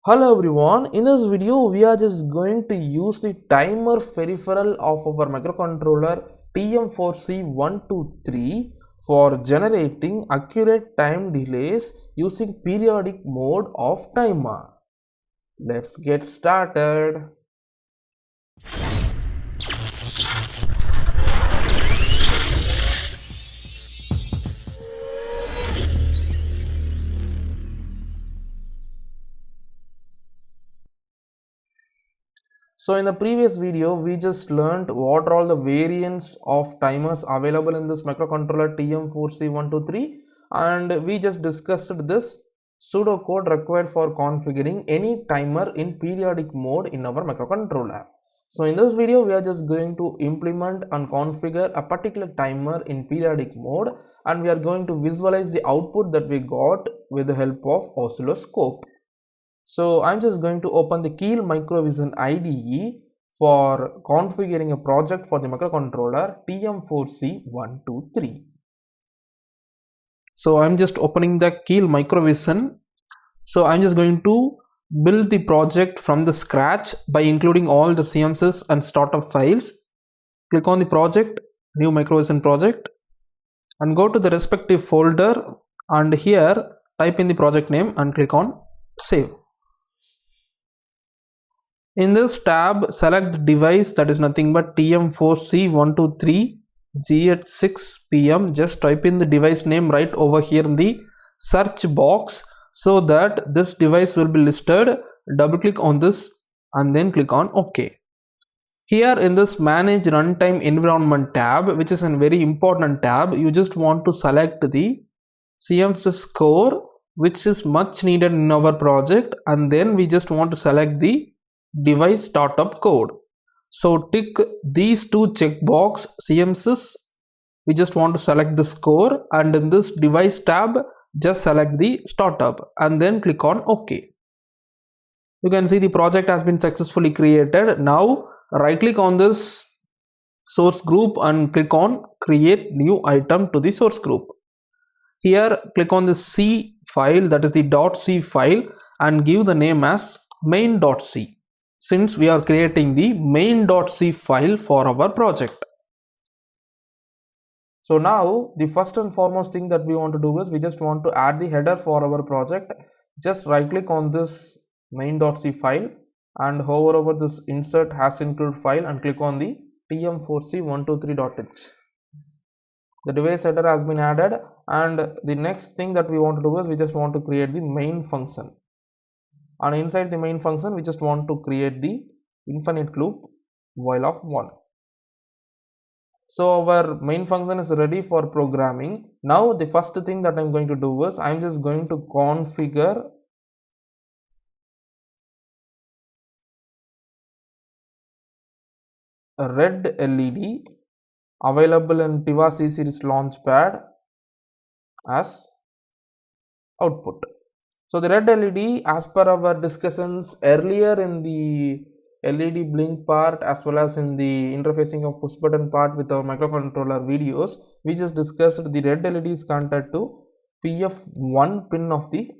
Hello everyone, in this video we are just going to use the timer peripheral of our microcontroller TM4C123 for generating accurate time delays using periodic mode of timer. Let's get started. So in the previous video, we just learned what are all the variants of timers available in this microcontroller TM4C123, and we just discussed this pseudocode required for configuring any timer in periodic mode in our microcontroller. So in this video, we are just going to implement and configure a particular timer in periodic mode, and we are going to visualize the output that we got with the help of oscilloscope. So I'm just going to open the KEIL Microvision IDE for configuring a project for the microcontroller TM4C123. So I'm just opening the KEIL Microvision. So I'm just going to build the project from the scratch by including all the CMSs and startup files. Click on the project, new Microvision project, and go to the respective folder, and here type in the project name and click on save. In this tab, select the device, that is nothing but TM4C123 G at 6 PM. Just type in the device name right over here in the search box so that this device will be listed. Double click on this and then click on OK. Here in this manage runtime environment tab, which is a very important tab, you just want to select the CMSS core, which is much needed in our project, and then we just want to select the device startup code. So tick these two checkbox CMSs. We just want to select the score, and in this device tab just select the startup and then click on OK. You can see the project has been successfully created. Now right click on this source group and click on create new item to the source group. Here click on the C file, that is the .c file, and give the name as main.c, since we are creating the main.c file for our project. So now the first and foremost thing that we want to do is we just want to add the header for our project. Just right click on this main.c file and hover over this insert has include file and click on the tm4c123.h. The device header has been added, and the next thing that we want to do is we just want to create the main function. And inside the main function, we just want to create the infinite loop while of 1. So our main function is ready for programming. Now the first thing that I'm going to do is I'm just going to configure a red LED available in Tiva C series launchpad as output. So the red LED, as per our discussions earlier in the LED blink part as well as in the interfacing of push button part with our microcontroller videos, we just discussed the red LED is connected to PF1 pin of the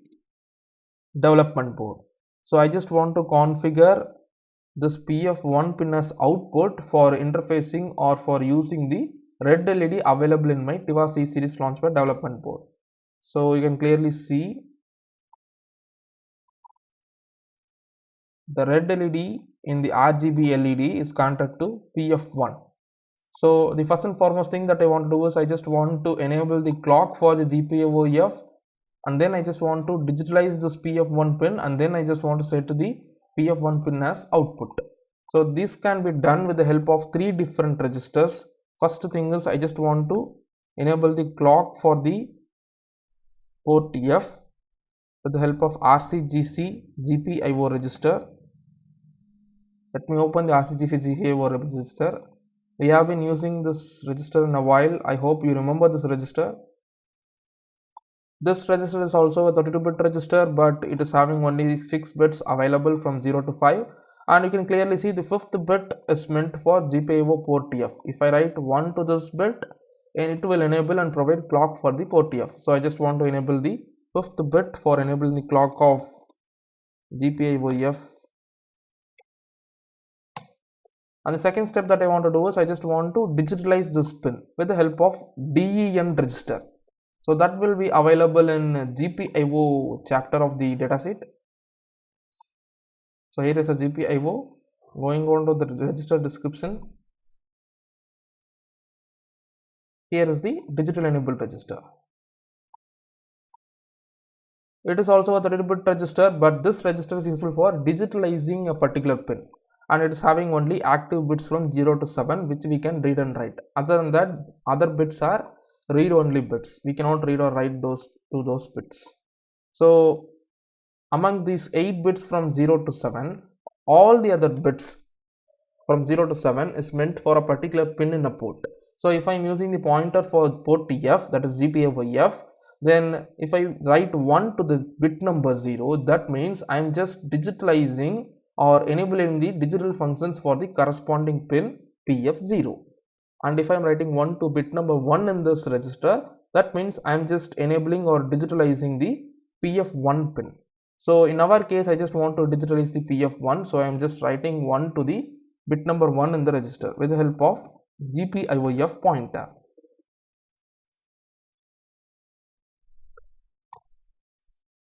development board. So I just want to configure this PF1 pin as output for interfacing or for using the red LED available in my Tiva C series launchpad development board. So you can clearly see the red LED in the RGB LED is connected to PF1. So the first and foremost thing that I want to do is I just want to enable the clock for the GPIO F, and then I just want to digitalize this PF1 pin, and then I just want to set the PF1 pin as output. So this can be done with the help of 3 different registers. First thing is I just want to enable the clock for the port F with the help of RCGC GPIO register. Let me open the RCGC GPIO register. We have been using this register in a while. I hope you remember this register. This register is also a 32-bit register, but it is having only 6 bits available from 0 to 5. And you can clearly see the 5th bit is meant for GPIO port F. If I write 1 to this bit, and it will enable and provide clock for the port F. So I just want to enable the 5th bit for enabling the clock of GPIO F. And the second step that I want to do is I just want to digitalize this pin with the help of DEN register. So that will be available in GPIO chapter of the dataset. So here is a GPIO. Going on to the register description. Here is the digital enabled register. It is also a 32-bit register, but this register is useful for digitalizing a particular pin, and it is having only active bits from 0 to 7, which we can read and write. Other than that, other bits are read-only bits. We cannot read or write those bits. So among these 8 bits from 0 to 7, all the other bits from 0 to 7 is meant for a particular pin in a port. So if I am using the pointer for port F, that is GPIO F, then if I write 1 to the bit number 0, that means I am just digitalizing or enabling the digital functions for the corresponding pin PF0. And if I am writing 1 to bit number 1 in this register, that means I am just enabling or digitalizing the PF1 pin. So in our case, I just want to digitalize the PF1, so I am just writing 1 to the bit number 1 in the register with the help of GPIO F pointer.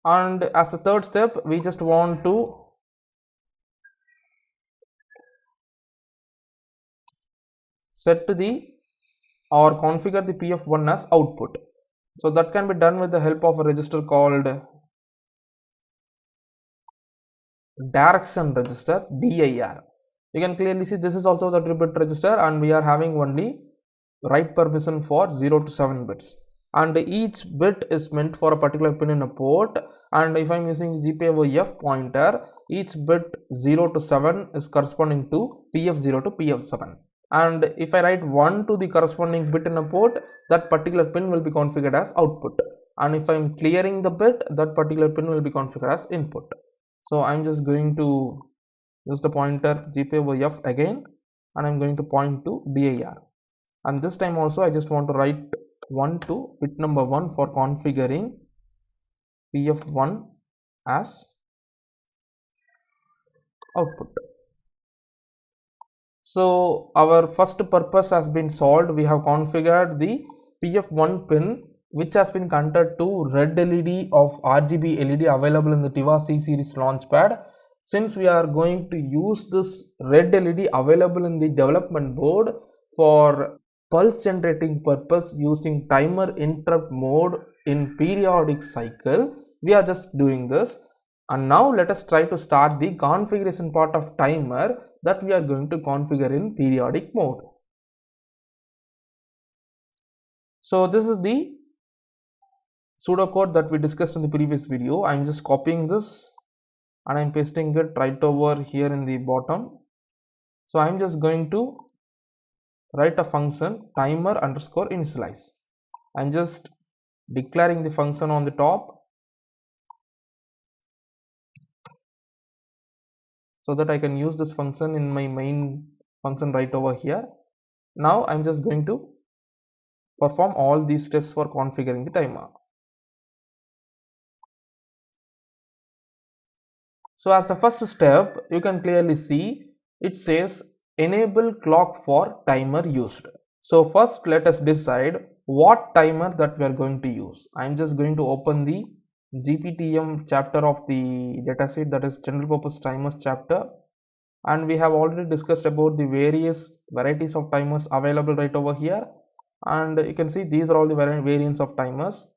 And as a third step, we just want to set the or configure the PF1 as output. So that can be done with the help of a register called direction register, DIR. You can clearly see this is also the 32-bit register, and we are having only write permission for 0 to 7 bits. And each bit is meant for a particular pin in a port, and if I am using GPIO F pointer, each bit 0 to 7 is corresponding to PF0 to PF7, and if I write 1 to the corresponding bit in a port, that particular pin will be configured as output, and if I am clearing the bit, that particular pin will be configured as input. So I am just going to use the pointer GPIO F again, and I am going to point to DIR, and this time also I just want to write 1 to bit number 1 for configuring PF1 as output. So our first purpose has been solved. We have configured the PF1 pin, which has been converted to red LED of RGB LED available in the Tiva C series launchpad. Since we are going to use this red LED available in the development board for pulse generating purpose using timer interrupt mode in periodic cycle, we are just doing this. And now let us try to start the configuration part of timer that we are going to configure in periodic mode. So this is the pseudocode that we discussed in the previous video. I am just copying this and I am pasting it right over here in the bottom. So I am just going to write a function timer underscore initialize. I am just declaring the function on the top so that I can use this function in my main function right over here. Now I am just going to perform all these steps for configuring the timer. So as the first step, you can clearly see it says enable clock for timer used. So first let us decide what timer that we are going to use. I am just going to open the GPTM chapter of the dataset, that is general purpose timers chapter, and we have already discussed about the various varieties of timers available right over here, and you can see these are all the variants of timers.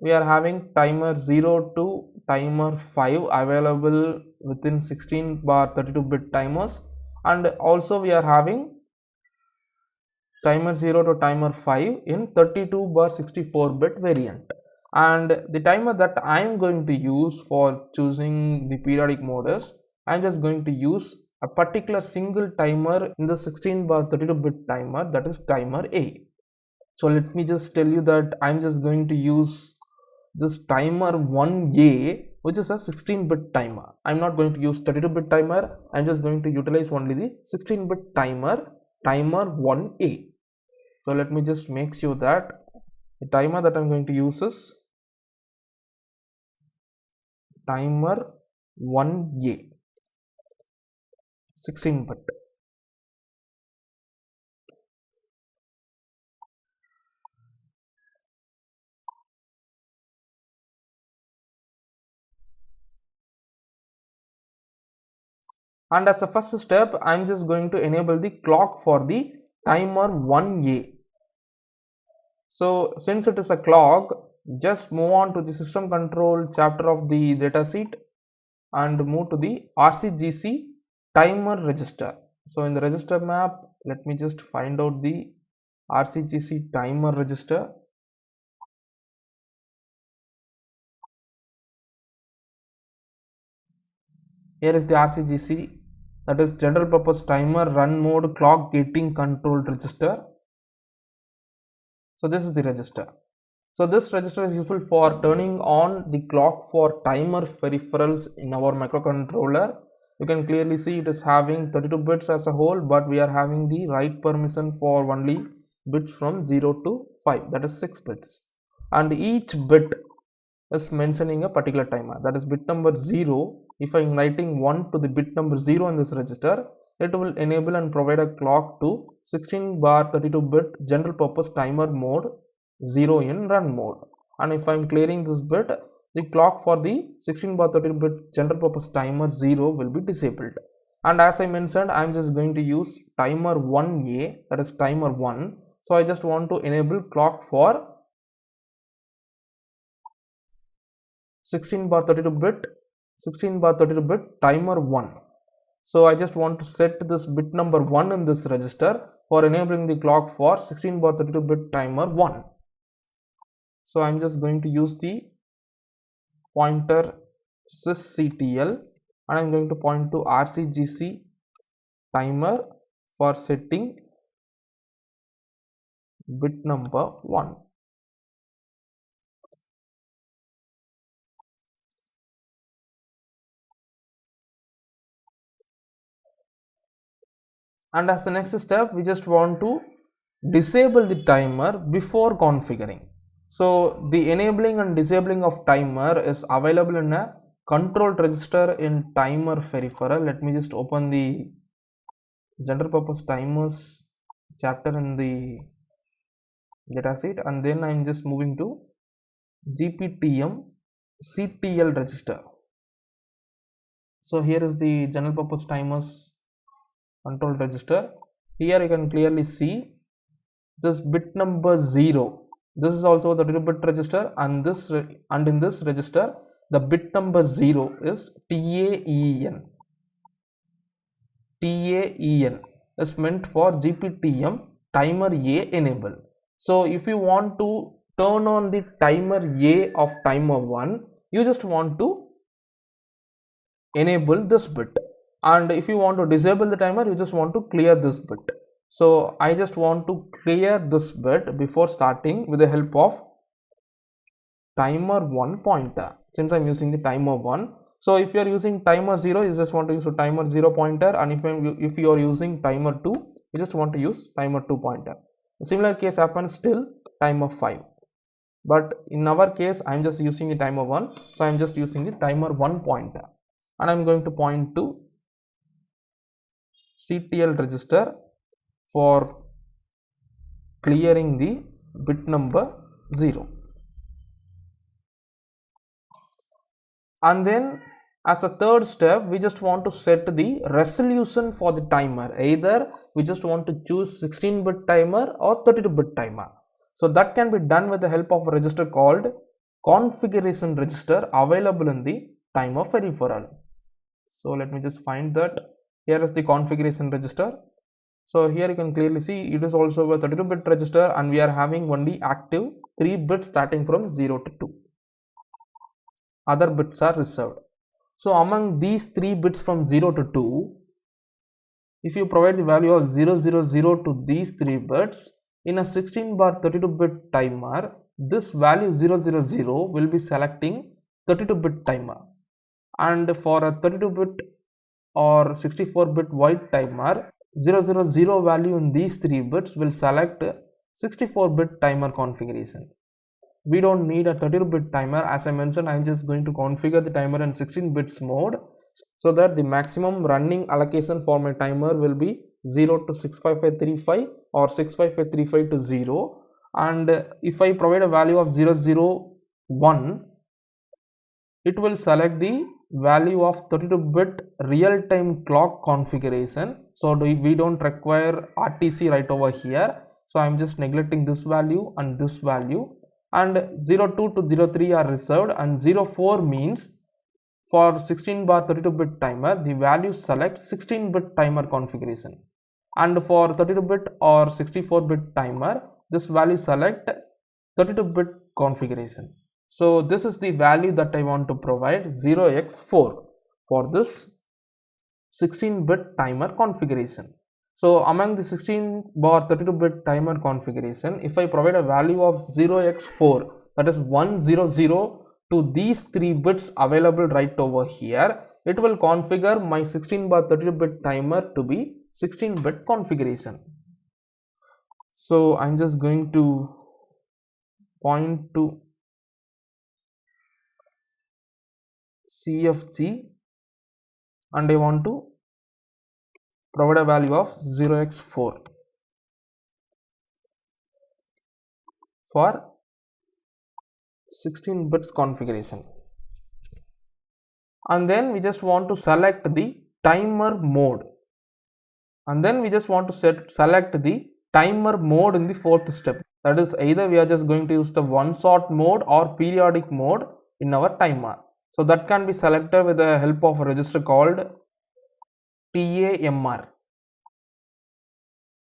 We are having timer 0 to timer 5 available within 16/32-bit timers, and also we are having timer 0 to timer 5 in 32/64-bit variant. And the timer that I am going to use for choosing the periodic mode is I am just going to use a particular single timer in the 16/32-bit timer, that is timer A. So let me just tell you that I am just going to use this timer 1A, which is a 16-bit timer. I am not going to use 32-bit timer. I am just going to utilize only the 16-bit timer 1A. So let me just make sure that the timer that I am going to use is timer 1A 16 bit. And as a first step, I'm just going to enable the clock for the timer 1A. So since it is a clock, just move on to the system control chapter of the datasheet and move to the RCGC timer register. So in the register map, let me just find out the RCGC timer register. Here is the RCGC, that is general purpose timer run mode clock gating control register. So this is the register. So this register is useful for turning on the clock for timer peripherals in our microcontroller. You can clearly see it is having 32 bits as a whole, but we are having the write permission for only bits from 0 to 5, that is 6 bits. And each bit is mentioning a particular timer, that is bit number 0. If I am writing 1 to the bit number 0 in this register, it will enable and provide a clock to 16 bar 32 bit general purpose timer mode 0 in run mode. And if I am clearing this bit, the clock for the 16 bar 32 bit general purpose timer 0 will be disabled. And as I mentioned, I am just going to use timer 1A, that is timer 1. So I just want to enable clock for 16 bar 32 bit timer 1. So I just want to set this bit number 1 in this register for enabling the clock for 16 bar 32 bit timer 1. So I'm just going to use the pointer sysctl and I'm going to point to RCGC timer for setting bit number 1. And as the next step, we just want to disable the timer before configuring. So the enabling and disabling of timer is available in a control register in timer peripheral. Let me just open the general purpose timers chapter in the datasheet, and then I'm just moving to GPTM-CTL register. So here is the general purpose timers control register. Here you can clearly see this bit number 0. This is also the 32-bit register, and in this register the bit number 0 is TAEN. TAEN is meant for GPTM timer A enable. So if you want to turn on the timer A of timer 1, you just want to enable this bit, and if you want to disable the timer, you just want to clear this bit. So I just want to clear this bit before starting with the help of timer 1 pointer, since I'm using the timer 1. So if you are using timer 0, you just want to use a timer 0 pointer, and if you are using timer 2, you just want to use timer 2 pointer. A similar case happens till timer 5, but in our case I'm just using the timer 1, so I'm just using the timer 1 pointer, and I'm going to point to CTL register for clearing the bit number 0. And then as a third step, we just want to set the resolution for the timer. Either we just want to choose 16-bit timer or 32-bit timer. So that can be done with the help of a register called configuration register available in the timer peripheral. So let me just find that. Here is the configuration register. So here you can clearly see it is also a 32-bit register, and we are having only active 3 bits starting from 0 to 2. Other bits are reserved. So among these 3 bits from 0 to 2, if you provide the value of 000 to these 3 bits in a 16 bar 32-bit timer, this value 000 will be selecting 32-bit timer, and for a 32-bit or 64-bit white timer, 000 value in these 3 bits will select 64-bit timer configuration. we don't need a 32-bit timer. As I mentioned, I'm just going to configure the timer in 16 bits mode so that the maximum running allocation for my timer will be 0 to 65535 or 65535 to 0. And if I provide a value of 001, it will select the value of 32-bit real-time clock configuration. So we don't require RTC right over here. So I'm just neglecting this value and this value, and 02 to 03 are reserved, and 04 means for 16 bar 32-bit timer the value select 16-bit timer configuration, and for 32-bit or 64-bit timer this value select 32-bit configuration. So this is the value that I want to provide, 0x4 for this 16-bit timer configuration. So among the 16 bar 32-bit timer configuration, if I provide a value of 0x4, that is 100 to these 3 bits available right over here, it will configure my 16 bar 32-bit timer to be 16-bit configuration. So I'm just going to point to CFG and I want to provide a value of 0x4 for 16 bits configuration, and then we just want to select the timer mode, and then we just want to select the timer mode in the 4th step. That is, either we are just going to use the one shot mode or periodic mode in our timer. So that can be selected with the help of a register called TAMR.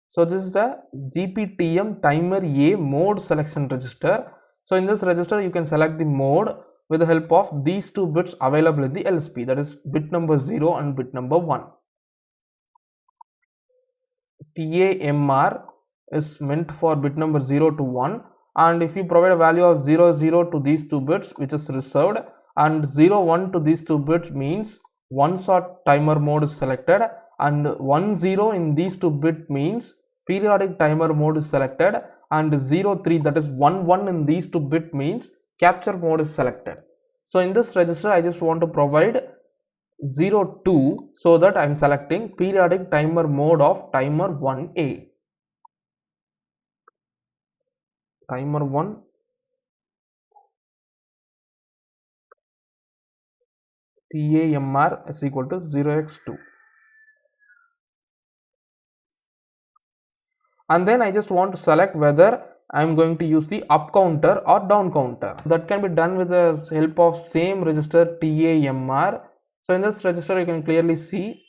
So this is the GPTM timer A mode selection register. So in this register you can select the mode with the help of these 2 bits available in the LSP, that is bit number 0 and bit number 1. TAMR is meant for bit number 0 to 1, and if you provide a value of 00 to these 2 bits which is reserved, and 01 to these 2 bits means one shot timer mode is selected, and 10 in these 2 bit means periodic timer mode is selected, and 03, that is 11 in these 2 bit means capture mode is selected. So in this register I just want to provide 02 so that I am selecting periodic timer mode of timer 1A. Timer 1 TAMR is equal to 0x2. And then I just want to select whether I am going to use the up counter or down counter. That can be done with the help of same register TAMR. So in this register you can clearly see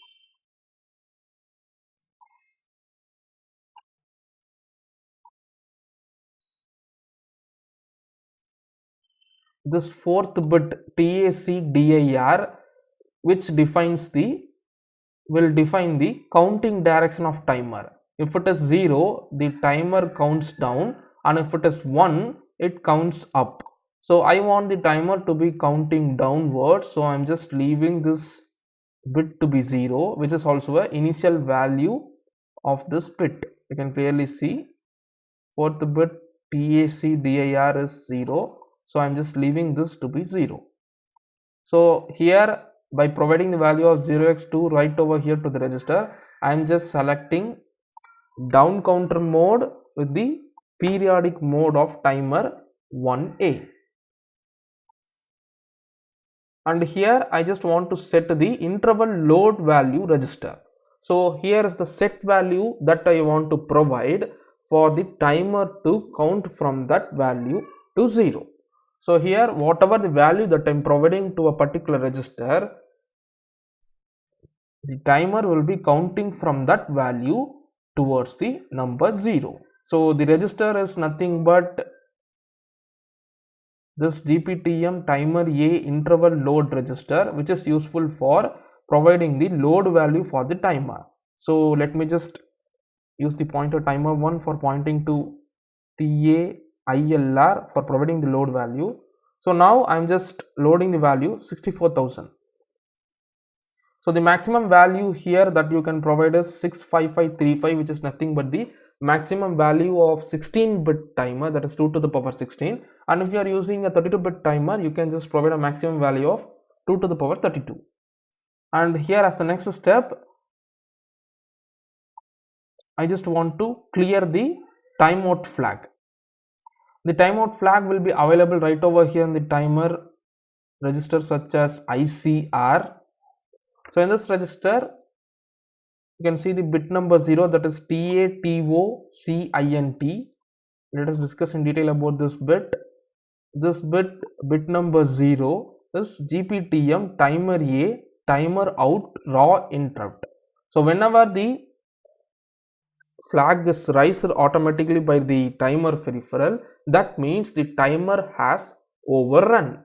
this 4th bit TACDIR, which will define the counting direction of timer. If it is 0, the timer counts down, and if it is 1, it counts up. So I want the timer to be counting downwards, so I'm just leaving this bit to be 0, which is also an initial value of this bit. You can clearly see 4th bit TACDIR is 0, so I'm just leaving this to be 0. So here, by providing the value of 0x2 right over here to the register, I am just selecting down counter mode with the periodic mode of timer 1A. And here I just want to set the interval load value register. So here is the set value that I want to provide for the timer to count from that value to 0. So here whatever the value that I am providing to a particular register, the timer will be counting from that value towards the number 0. So the register is nothing but this GPTM timer A interval load register, which is useful for providing the load value for the timer. So let me just use the pointer timer 1 for pointing to TAILR for providing the load value. So now I am just loading the value 64,000. So the maximum value here that you can provide is 65535, which is nothing but the maximum value of 16-bit timer, that is 2 to the power 16, and if you are using a 32-bit timer, you can just provide a maximum value of 2 to the power 32. And here as the next step, I just want to clear the timeout flag. The timeout flag will be available right over here in the timer register such as ICR. So in this register, you can see the bit number 0, that is TATOCINT. Let us discuss in detail about this bit. This bit number 0 is GPTM timer A timer out raw interrupt. So whenever the flag is raised automatically by the timer peripheral, that means the timer has overrun.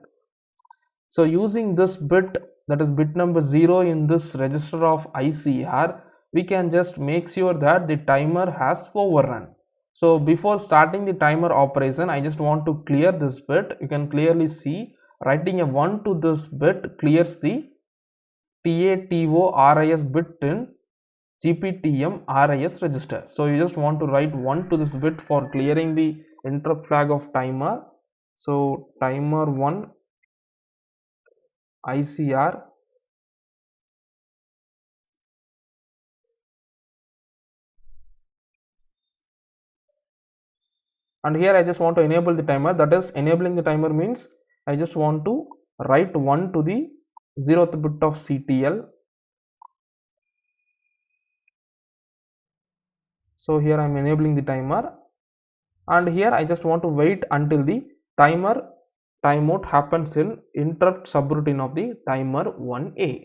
So using this bit, that is bit number 0 in this register of ICR, we can just make sure that the timer has overrun. So before starting the timer operation, I just want to clear this bit. You can clearly see writing a 1 to this bit clears the TATO-RIS bit in GPTM RIS register. So you just want to write 1 to this bit for clearing the interrupt flag of timer. So timer 1 ICR, and here I just want to enable the timer. That is, enabling the timer means I just want to write 1 to the 0th bit of CTL. So here I am enabling the timer, and here I just want to wait until the timer timeout happens in interrupt subroutine of the timer 1A.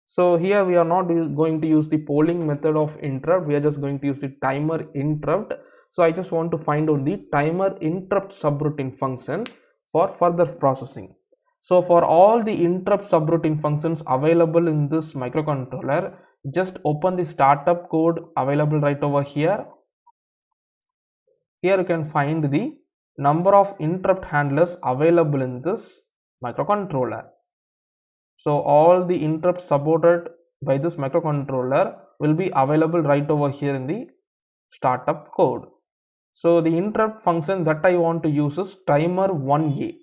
So here we are not going to use the polling method of interrupt, we are just going to use the timer interrupt. So I just want to find out the timer interrupt subroutine function for further processing. So for all the interrupt subroutine functions available in this microcontroller, just open the startup code available right over here. Here you can find the number of interrupt handlers available in this microcontroller. So all the interrupts supported by this microcontroller will be available right over here in the startup code. So the interrupt function that I want to use is timer 1A.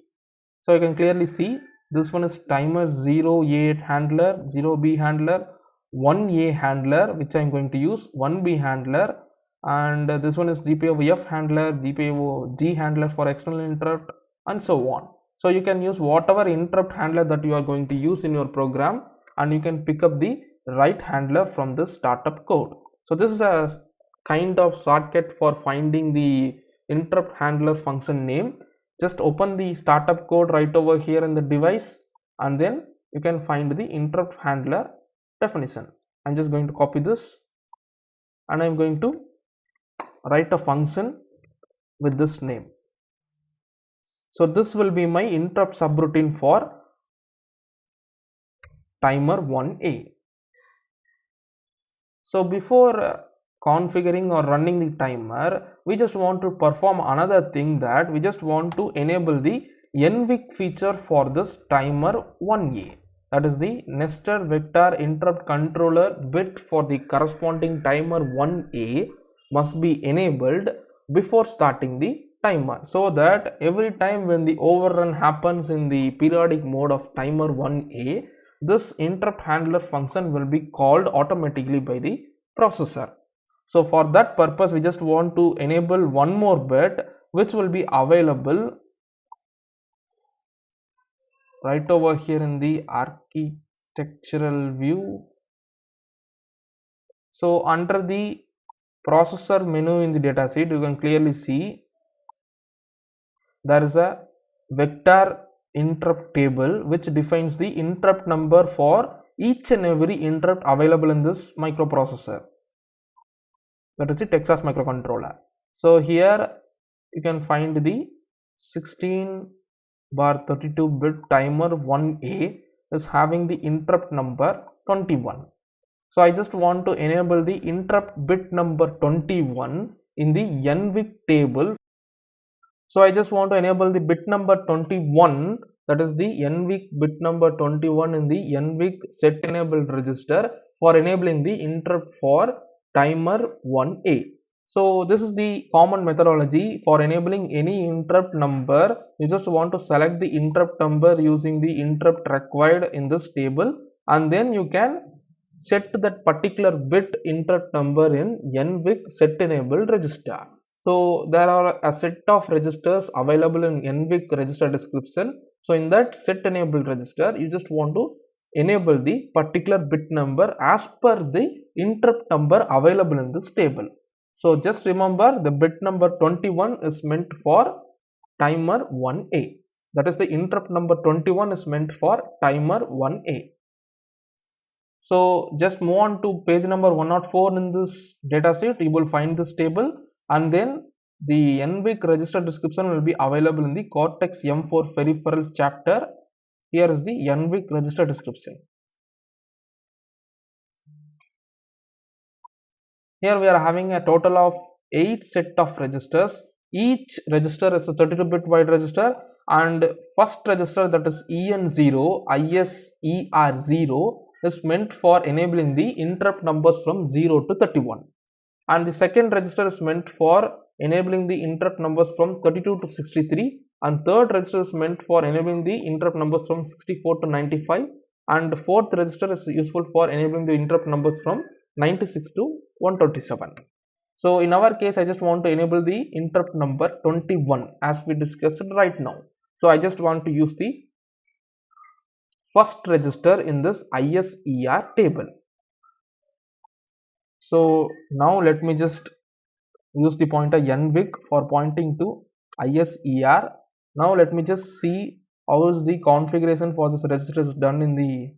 So you can clearly see this one is timer 0A handler, 0B handler, 1A handler, which I am going to use, 1B handler, and this one is GPIO F handler, GPIO G handler for external interrupt, and so on. So you can use whatever interrupt handler that you are going to use in your program, and you can pick up the right handler from this startup code. So this is a kind of shortcut for finding the interrupt handler function name. Just open the startup code right over here in the device, and then you can find the interrupt handler definition. I'm just going to copy this, and I'm going to write a function with this name. So this will be my interrupt subroutine for timer 1A. So before configuring or running the timer, we just want to perform another thing, that we just want to enable the NVIC feature for this timer 1A. That is the nested vector interrupt controller bit for the corresponding timer 1A must be enabled before starting the timer, so that every time when the overrun happens in the periodic mode of timer 1A, this interrupt handler function will be called automatically by the processor. So for that purpose, we just want to enable one more bit, which will be available right over here in the architectural view. So under the processor menu in the datasheet, you can clearly see there is a vector interrupt table which defines the interrupt number for each and every interrupt available in this microprocessor, that is the Texas microcontroller. So here you can find the 16/32-bit timer 1A is having the interrupt number 21. So I just want to enable the interrupt bit number 21 in the NVIC table. So I just want to enable the bit number 21, that is the NVIC bit number 21 in the NVIC set enabled register for enabling the interrupt for timer 1A. So this is the common methodology for enabling any interrupt number. You just want to select the interrupt number using the interrupt required in this table, and then you can set that particular bit interrupt number in NVIC set enabled register. So there are a set of registers available in NVIC register description. So in that set enabled register, you just want to enable the particular bit number as per the interrupt number available in this table. So just remember, the bit number 21 is meant for timer 1A. That is, the interrupt number 21 is meant for timer 1A. So just move on to page number 104 in this data sheet. You will find this table, and then the NVIC register description will be available in the Cortex M4 peripherals chapter. Here is the NVIC register description. Here we are having a total of 8 set of registers. Each register is a 32-bit wide register, and first register, that is EN0 ISER0, is meant for enabling the interrupt numbers from 0 to 31, and the second register is meant for enabling the interrupt numbers from 32 to 63, and third register is meant for enabling the interrupt numbers from 64 to 95, and fourth register is useful for enabling the interrupt numbers from 96 to 127. So in our case, I just want to enable the interrupt number 21 as we discussed right now. So I just want to use the first register in this ISER table. So now let me just use the pointer NVIC for pointing to ISER. Now let me just see how is the configuration for this register is done in the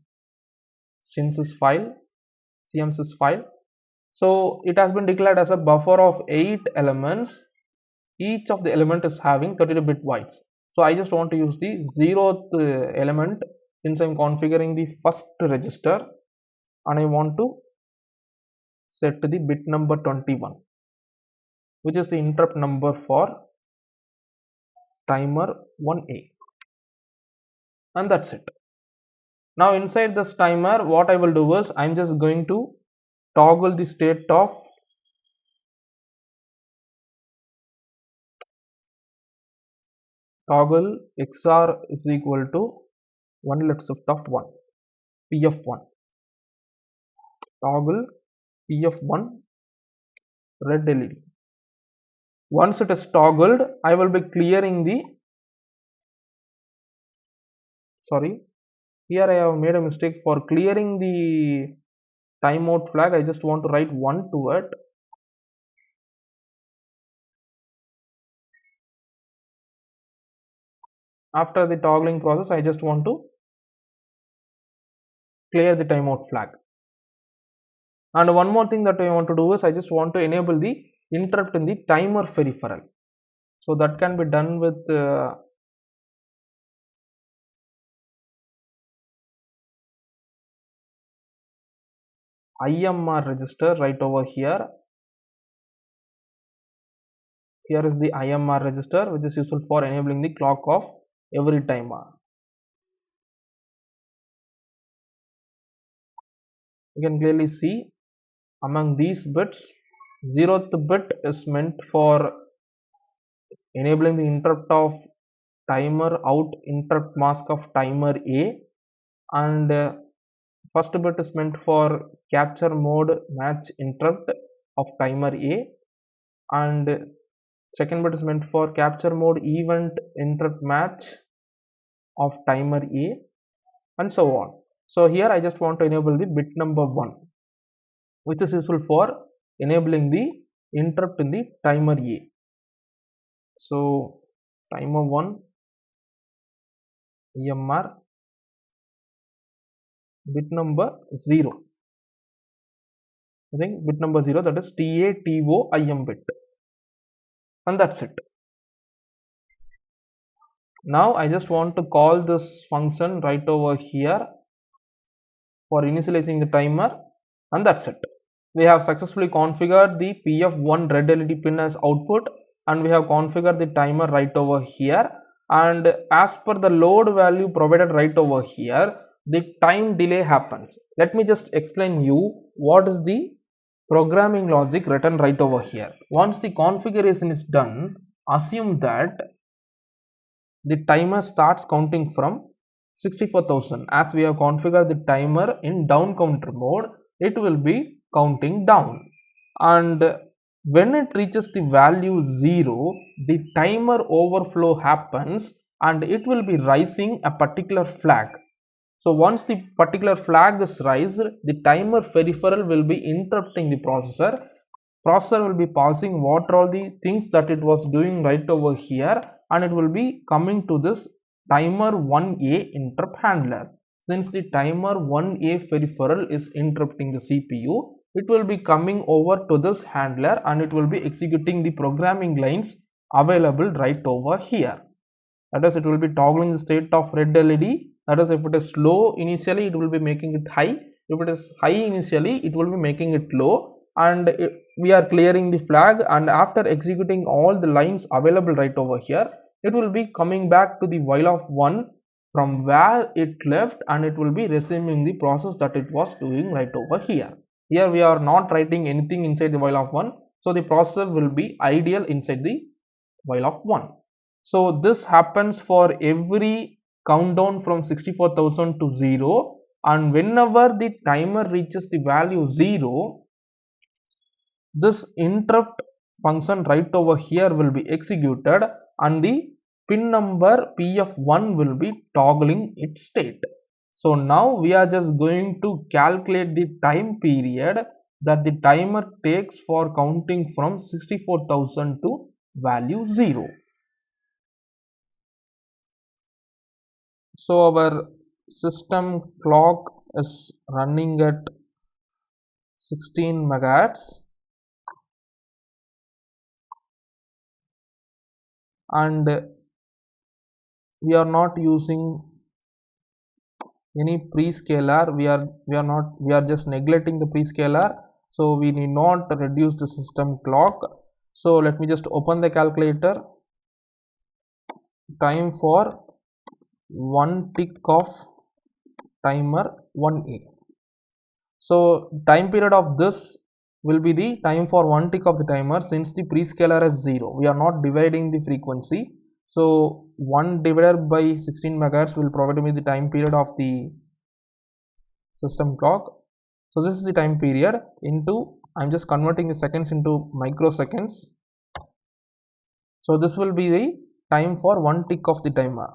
CMSys file. So it has been declared as a buffer of 8 elements. Each of the element is having 32-bit bytes. So I just want to use the 0th element since I am configuring the first register, and I want to set the bit number 21, which is the interrupt number for timer 1A, and that's it. Now inside this timer, what I will do is I am just going to toggle the state of toggle XR is equal to 1 left shift of 1 PF1, toggle PF1 red LED. Once it is toggled, I will be clearing the here I have made a mistake. For clearing the timeout flag, I just want to write 1 to it. After the toggling process, I just want to clear the timeout flag. And one more thing that I want to do is I just want to enable the interrupt in the timer peripheral. So that can be done with IMR register right over here. Here is the IMR register, which is useful for enabling the clock of every timer. You can clearly see among these bits, 0th bit is meant for enabling the interrupt of timer out interrupt mask of timer A, and first bit is meant for capture mode match interrupt of timer A, and second bit is meant for capture mode event interrupt match of timer A, and so on. So here I just want to enable the bit number 1, which is useful for enabling the interrupt in the timer A. So timer 1 EMR bit number 0. I think bit number 0, that is TATOIM bit, and that's it. Now I just want to call this function right over here for initializing the timer, and that's it. We have successfully configured the PF1 red LED pin as output, and we have configured the timer right over here, and as per the load value provided right over here, the time delay happens. Let me just explain you what is the programming logic written right over here. Once the configuration is done, assume that the timer starts counting from 64,000. As we have configured the timer in down counter mode, it will be counting down, and when it reaches the value 0, the timer overflow happens and it will be rising a particular flag. So once the particular flag is raised, the timer peripheral will be interrupting the processor. Processor will be pausing what are all the things that it was doing right over here, and it will be coming to this timer 1A interrupt handler. Since the timer 1A peripheral is interrupting the CPU, it will be coming over to this handler and it will be executing the programming lines available right over here. That is, it will be toggling the state of red LED. That is, if it is low initially, it will be making it high. If it is high initially, it will be making it low, and we are clearing the flag, and after executing all the lines available right over here, it will be coming back to the while of 1 from where it left, and it will be resuming the process that it was doing right over here. Here we are not writing anything inside the while of 1, so the processor will be ideal inside the while of 1. So this happens for every countdown from 64,000 to 0, and whenever the timer reaches the value 0, this interrupt function right over here will be executed and the pin number PF1 will be toggling its state. So now we are just going to calculate the time period that the timer takes for counting from 64,000 to value 0. So our system clock is running at 16 megahertz, and we are not using any prescaler. We are just neglecting the prescaler, so we need not reduce the system clock. So let me just open the calculator. Time for 1 tick of timer 1A. So time period of this will be the time for 1 tick of the timer. Since the prescaler is 0, we are not dividing the frequency, so 1 divided by 16 megahertz will provide me the time period of the system clock. So this is the time period into, I am just converting the seconds into microseconds. So this will be the time for 1 tick of the timer,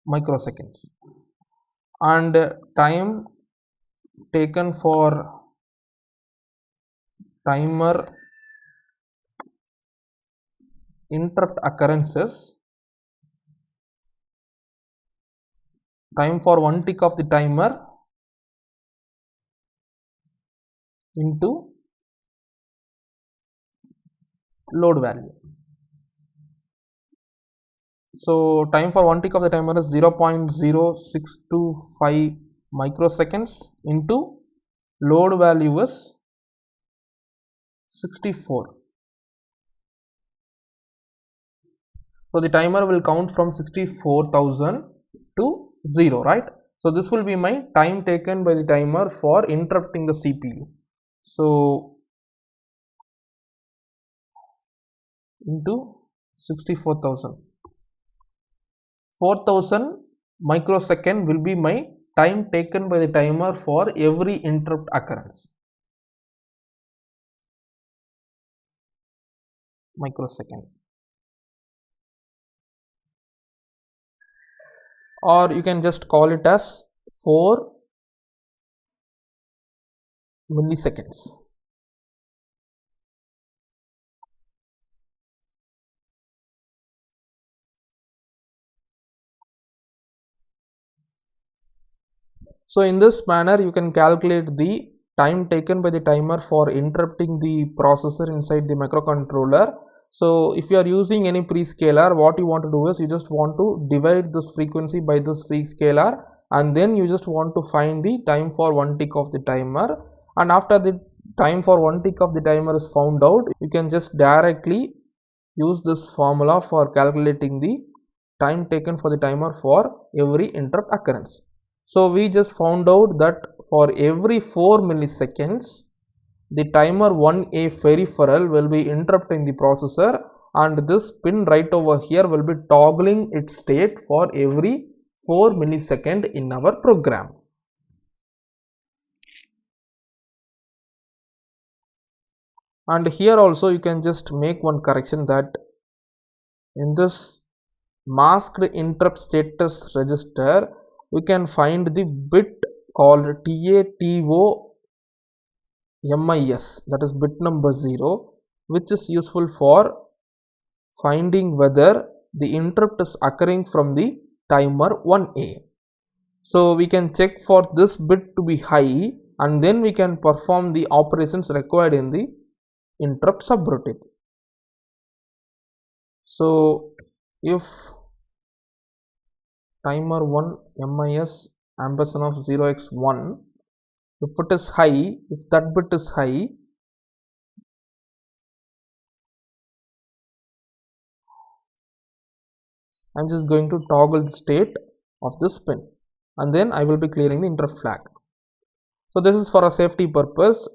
microseconds, and time taken for timer interrupt occurrences, time for 1 tick of the timer into load value. So time for 1 tick of the timer is 0.0625 microseconds into load value is 64. So the timer will count from 64,000 to 0, right? So this will be my time taken by the timer for interrupting the CPU. So into 64,000, 4,000 microsecond will be my time taken by the timer for every interrupt occurrence. Microsecond, or you can just call it as 4 milliseconds. So in this manner you can calculate the time taken by the timer for interrupting the processor inside the microcontroller. So if you are using any prescaler, what you want to do is you just want to divide this frequency by this prescaler, and then you just want to find the time for 1 tick of the timer, and after the time for 1 tick of the timer is found out, you can just directly use this formula for calculating the time taken for the timer for every interrupt occurrence. So we just found out that for every 4 milliseconds the timer 1A peripheral will be interrupting the processor, and this pin right over here will be toggling its state for every 4 millisecond in our program. And here also you can just make one correction, that in this masked interrupt status register we can find the bit called TATO MIS, that is bit number 0, which is useful for finding whether the interrupt is occurring from the timer 1A. So we can check for this bit to be high, and then we can perform the operations required in the interrupt subroutine. So if timer 1 MIS ampersand of 0x1, if it is high, if that bit is high, I am just going to toggle the state of this pin, and then I will be clearing the interrupt flag. So this is for a safety purpose,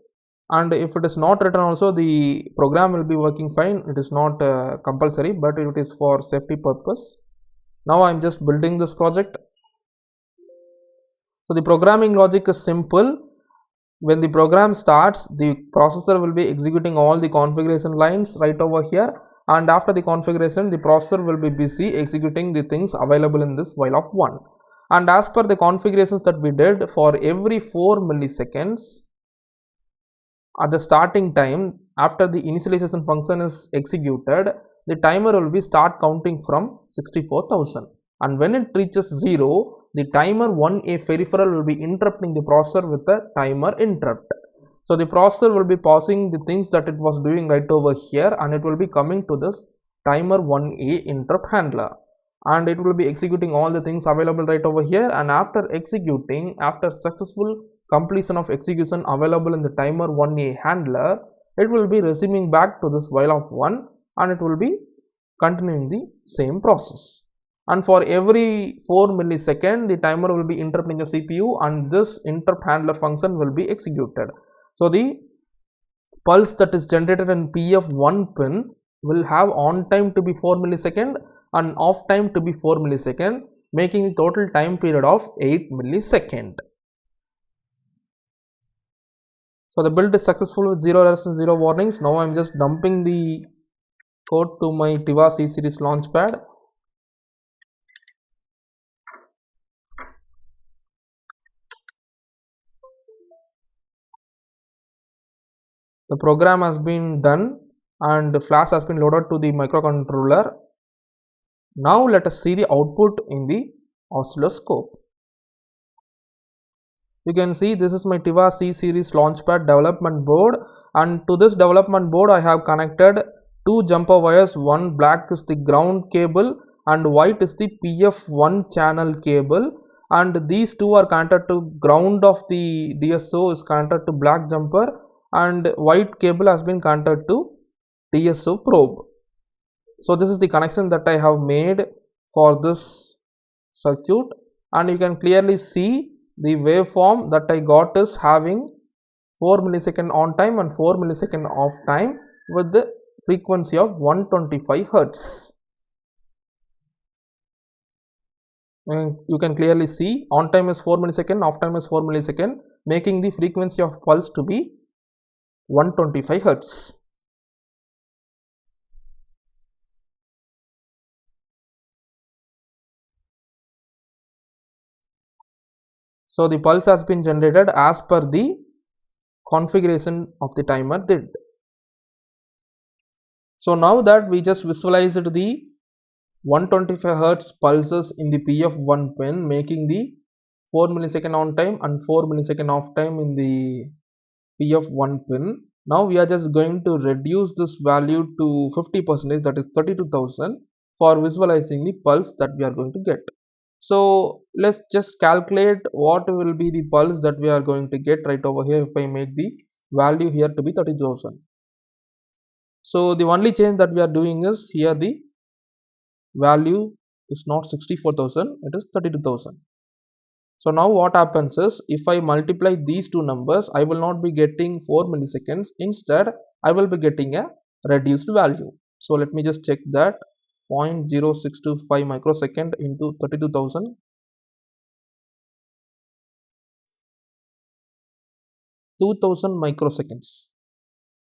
and if it is not written also, the program will be working fine. It is not compulsory, but it is for safety purpose. Now I am just building this project. So the programming logic is simple. When the program starts, the processor will be executing all the configuration lines right over here, and after the configuration the processor will be busy executing the things available in this while of 1. And as per the configurations that we did, for every 4 milliseconds at the starting time, after the initialization function is executed, the timer will be start counting from 64,000, and when it reaches 0, the timer 1A peripheral will be interrupting the processor with a timer interrupt. So the processor will be pausing the things that it was doing right over here, and it will be coming to this timer 1A interrupt handler, and it will be executing all the things available right over here. And after executing, after successful completion of execution available in the timer 1A handler, it will be resuming back to this while of 1, and it will be continuing the same process. And for every 4 millisecond the timer will be interrupting the CPU, and this interrupt handler function will be executed. So the pulse that is generated in PF1 pin will have on time to be 4 millisecond and off time to be 4 millisecond, making the total time period of 8 millisecond. So the build is successful with 0 errors and 0 warnings. Now I am just dumping the code to my Tiva C series launchpad. The program has been done and the flash has been loaded to the microcontroller. Now let us see the output in the oscilloscope. You can see this is my Tiva C series launchpad development board, and to this development board I have connected two jumper wires. One black is the ground cable and white is the PF1 channel cable, and these two are connected to ground of the DSO is connected to black jumper, and white cable has been connected to DSO probe. So this is the connection that I have made for this circuit, and you can clearly see the waveform that I got is having 4 millisecond on time and 4 millisecond off time with the frequency of 125 Hertz. And you can clearly see on time is 4 millisecond, off time is 4 millisecond, making the frequency of pulse to be 125 Hertz. So the pulse has been generated as per the configuration of the timer did. So now that we just visualized the 125 Hertz pulses in the PF1 pin, making the 4 millisecond on time and 4 millisecond off time in the PF1 pin. Now we are just going to reduce this value to 50%, that is 32,000, for visualizing the pulse that we are going to get. So let's just calculate what will be the pulse that we are going to get right over here if I make the value here to be 30,000. So the only change that we are doing is here the value is not 64,000, it is 32,000. So now what happens is, if I multiply these two numbers, I will not be getting 4 milliseconds. Instead, I will be getting a reduced value. So let me just check that. 0.0625 microsecond into 32,000. 2000 microseconds,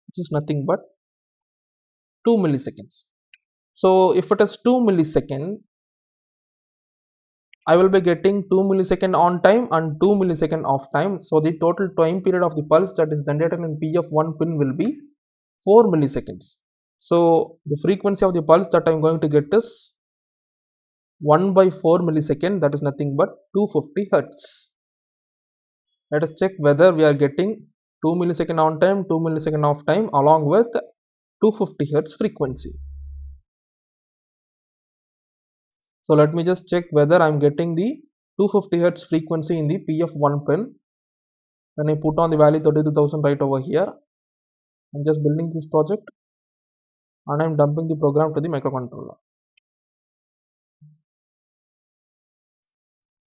which is nothing but 2 milliseconds. So if it is 2 millisecond, I will be getting 2 millisecond on time and 2 millisecond off time. So the total time period of the pulse that is generated in PF1 pin will be 4 milliseconds. So the frequency of the pulse that I am going to get is 1 by 4 millisecond, that is nothing but 250 hertz. Let us check whether we are getting 2 millisecond on time, 2 millisecond off time along with 250 hertz frequency. So let me just check whether I am getting the 250 hertz frequency in the PF1 pin. When I put on the value 32,000 right over here, I am just building this project and I am dumping the program to the microcontroller.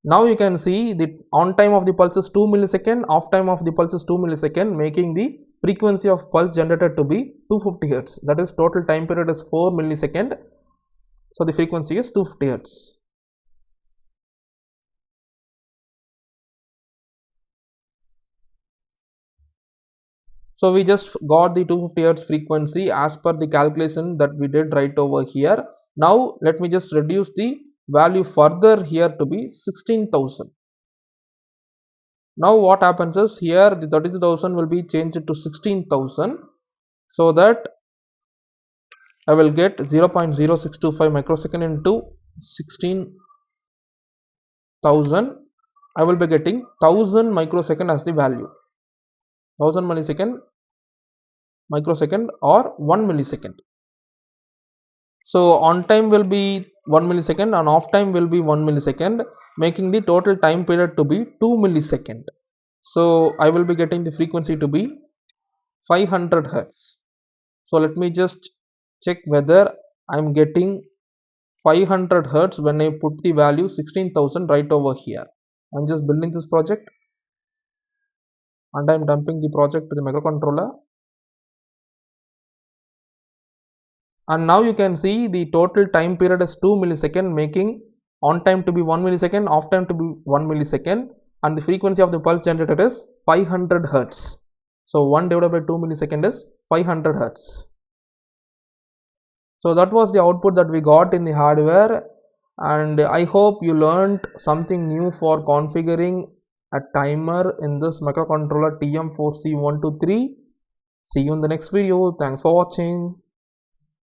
Now you can see the on time of the pulse is 2 millisecond, off time of the pulse is 2 millisecond, making the frequency of pulse generated to be 250 hertz. That is, total time period is 4 millisecond. So the frequency is 250 hertz. So we just got the 250 hertz frequency as per the calculation that we did right over here. Now let me just reduce the value further here to be 16,000. Now what happens is, here the 32,000 will be changed to 16,000, so that I will get 0.0625 microsecond into 16,000. I will be getting 1000 microsecond as the value. 1000 microsecond or 1 millisecond. So on time will be 1 millisecond and off time will be 1 millisecond, making the total time period to be 2 millisecond. So I will be getting the frequency to be 500 hertz. So let me just check whether I am getting 500 hertz when I put the value 16,000 right over here. I am just building this project and I am dumping the project to the microcontroller. And now you can see the total time period is 2 millisecond, making on time to be 1 millisecond, off time to be 1 millisecond, and the frequency of the pulse generated is 500 hertz. So 1 divided by 2 millisecond is 500 hertz. So that was the output that we got in the hardware, and I hope you learned something new for configuring a timer in this microcontroller TM4C123. See you in the next video. Thanks for watching.